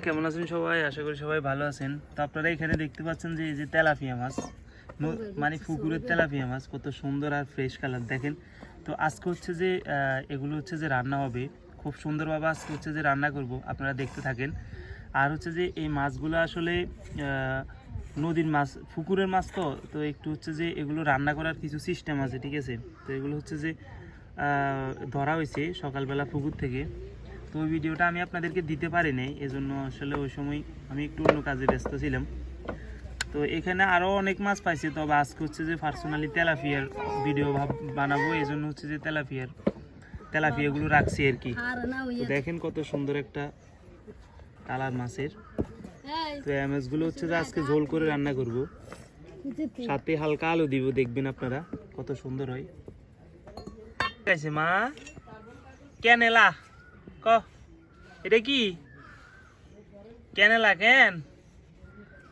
কেমন আছেন সবাই? আশা করি সবাই ভালো আছেন। তো আপনারা এখানে দেখতে পাচ্ছেন যে এই যে তেলাপিয়া মাছ, মানে পুকুরের তেলাপিয়া মাছ, কত সুন্দর আর ফ্রেশ কালার দেখেন। তো আজকে হচ্ছে যে এগুলো হচ্ছে যে রান্না হবে, খুব সুন্দরভাবে আজকে হচ্ছে যে রান্না করব, আপনারা দেখতে থাকেন। আর হচ্ছে যে এই মাছগুলো আসলে নদীর মাছ, পুকুরের মাছ, তো তো একটু হচ্ছে যে এগুলো রান্না করার কিছু সিস্টেম আছে, ঠিক আছে? তো এগুলো হচ্ছে যে ধরা হয়েছে সকালবেলা পুকুর থেকে। তো ওই ভিডিওটা আমি আপনাদেরকে দিতে পারি নাই, এজন্য আসলে ওই সময় আমি একটু অন্য কাজে ব্যস্ত ছিলাম। তো এখানে আরও অনেক মাছ পাইছি, তবে আজকে হচ্ছে যে পার্সোনালি তেলাপিয়ার ভিডিও বানাবো, এই জন্য হচ্ছে যে তেলাপিয়াগুলো রাখছি আর কি। তো দেখেন কত সুন্দর একটা কালার মাছের। তো এই মাছগুলো হচ্ছে যে আজকে ঝোল করে রান্না করব, সাথে হালকা আলু দিব, দেখবেন আপনারা কত সুন্দর হয়। ঠিক আছে মা, কেন এলা ক, এটা কি কেন এলা কেন?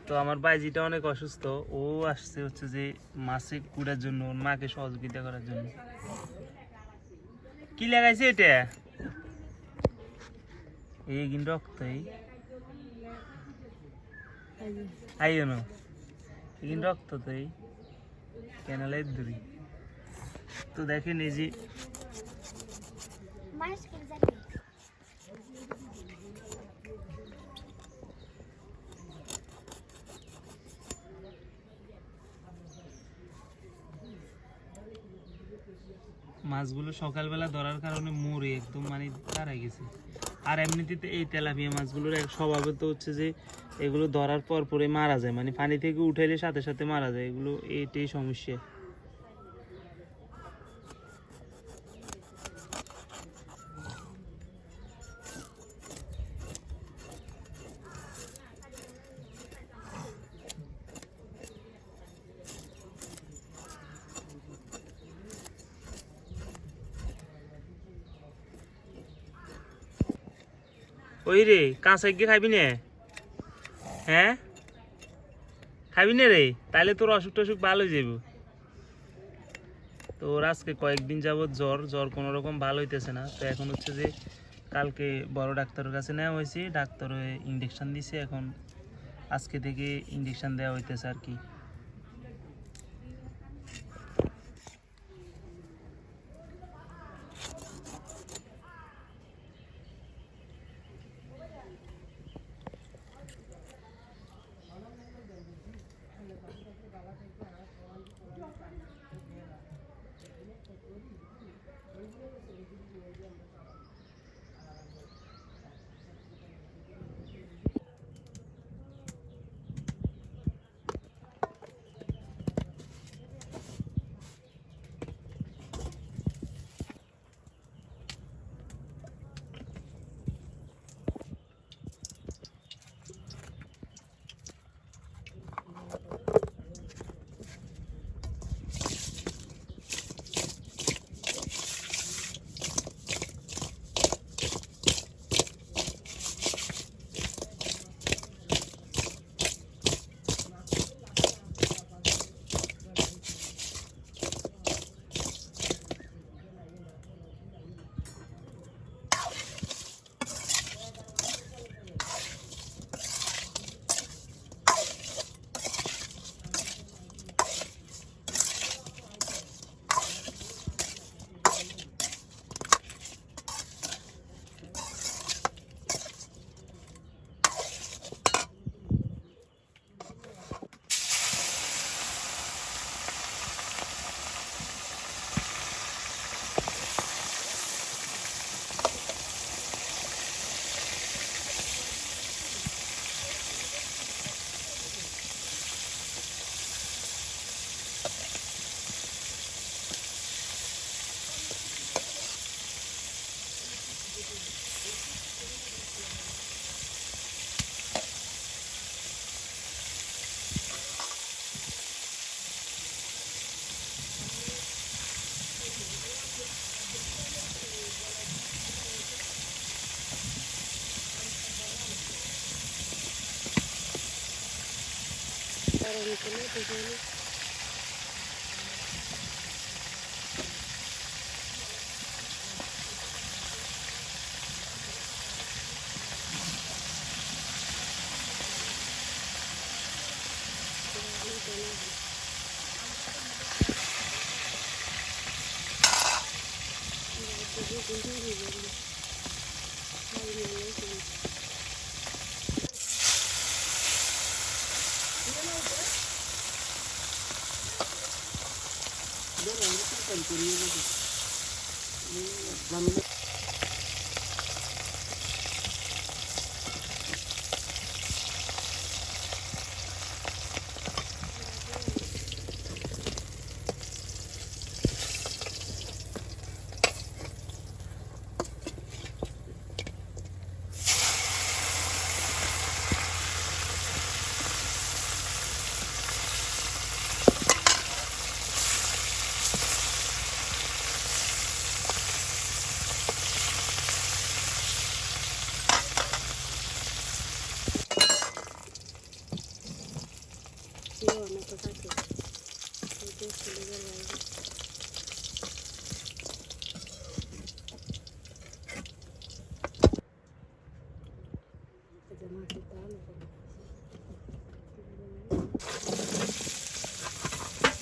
তো আমার বাইজিটা অনেক অসুস্থ, ও আসছে হচ্ছে যে মাছে কুড়ার জন্য, ওর মাকে সহযোগিতা করার জন্য। কি লাগাইছে এটা? এই কিন্তু রক্ত, আইও না, কিন্তু রক্ত তো এই কেনালের দূরি। তো দেখেন এই যে মাছগুলো সকালবেলা ধরার কারণে মরে একদম মানে দাঁড়ায় গেছে। আর এমনিতে এই তেলাপিয়া মাছগুলোর এক স্বভাবে তো হচ্ছে যে এগুলো ধরার পর পরে মারা যায়, মানে পানি থেকে উঠাইলে সাথে সাথে মারা যায়, এগুলো এইটাই সমস্যা। ওই রে, কাঁচা গিয়ে খাবি না? হ্যাঁ খাবি না রে, তাইলে তোর অসুখ টসুখ ভালো হয়ে যাবে। তো ওর আজকে কয়েকদিন যাবৎ জ্বর কোনো রকম ভালো হইতেছে না। তো এখন হচ্ছে যে কালকে বড় ডাক্তারের কাছে নেওয়া হয়েছে, ডাক্তার ইঞ্জেকশন দিছে, এখন আজকে থেকে ইঞ্জেকশন দেওয়া হইতেছে আর কি।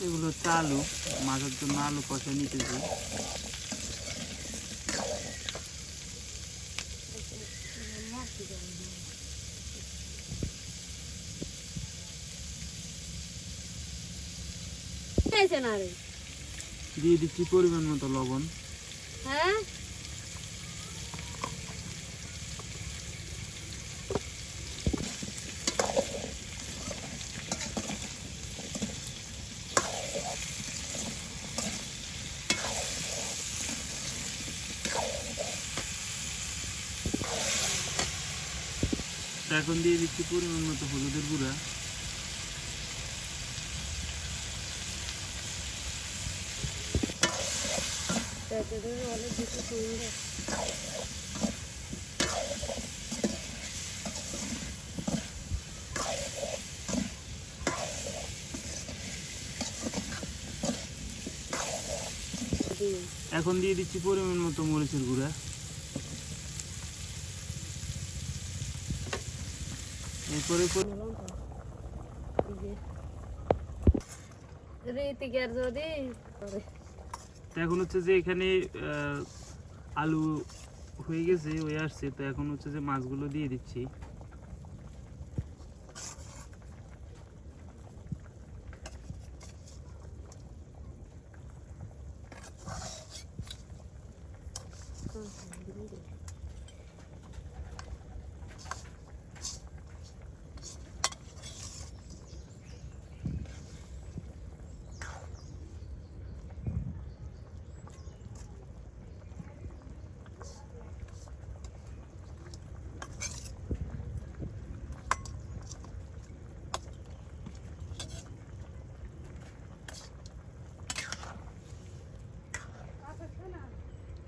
এগুলো হচ্ছে আলু, মাছের জন্য আলু কষে নিতেছি। দিয়ে দিচ্ছি পরিমাণ মতো লবণ। হ্যাঁ এখন দিয়ে দিচ্ছি পরিমাণ মতো হলুদের গুঁড়া। অনেক বেশি সুন্দর। এখন দিয়ে দিচ্ছি পরিমাণ মতো মরিচের গুঁড়া। এরপরে এখন হচ্ছে যে এখানে আলু হয়ে গেছে, হয়ে আসছে, তো এখন হচ্ছে যে মাছগুলো দিয়ে দিচ্ছি।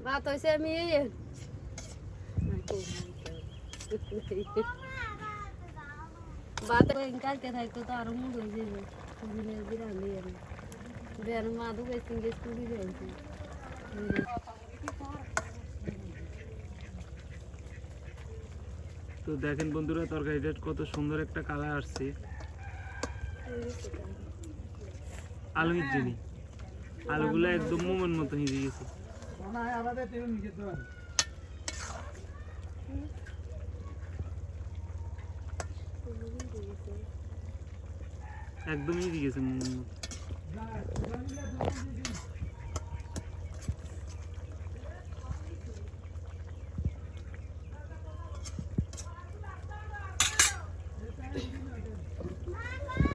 ভাত হয়েছে আমি ভাত কালকে থাকতো তো আরো মুড হয়ে যাবে বিরানি আর বের মাদু গেছি স্কুলে যাইছি। তো দেখেন বন্ধুরা, তরকারিটা কত সুন্দর একটা কালার আসছে। আলু হিজনি, আলুগুলো একদম মোমের মতো হিজে গেছে। একদম হিজে গেছে মোমের মতো।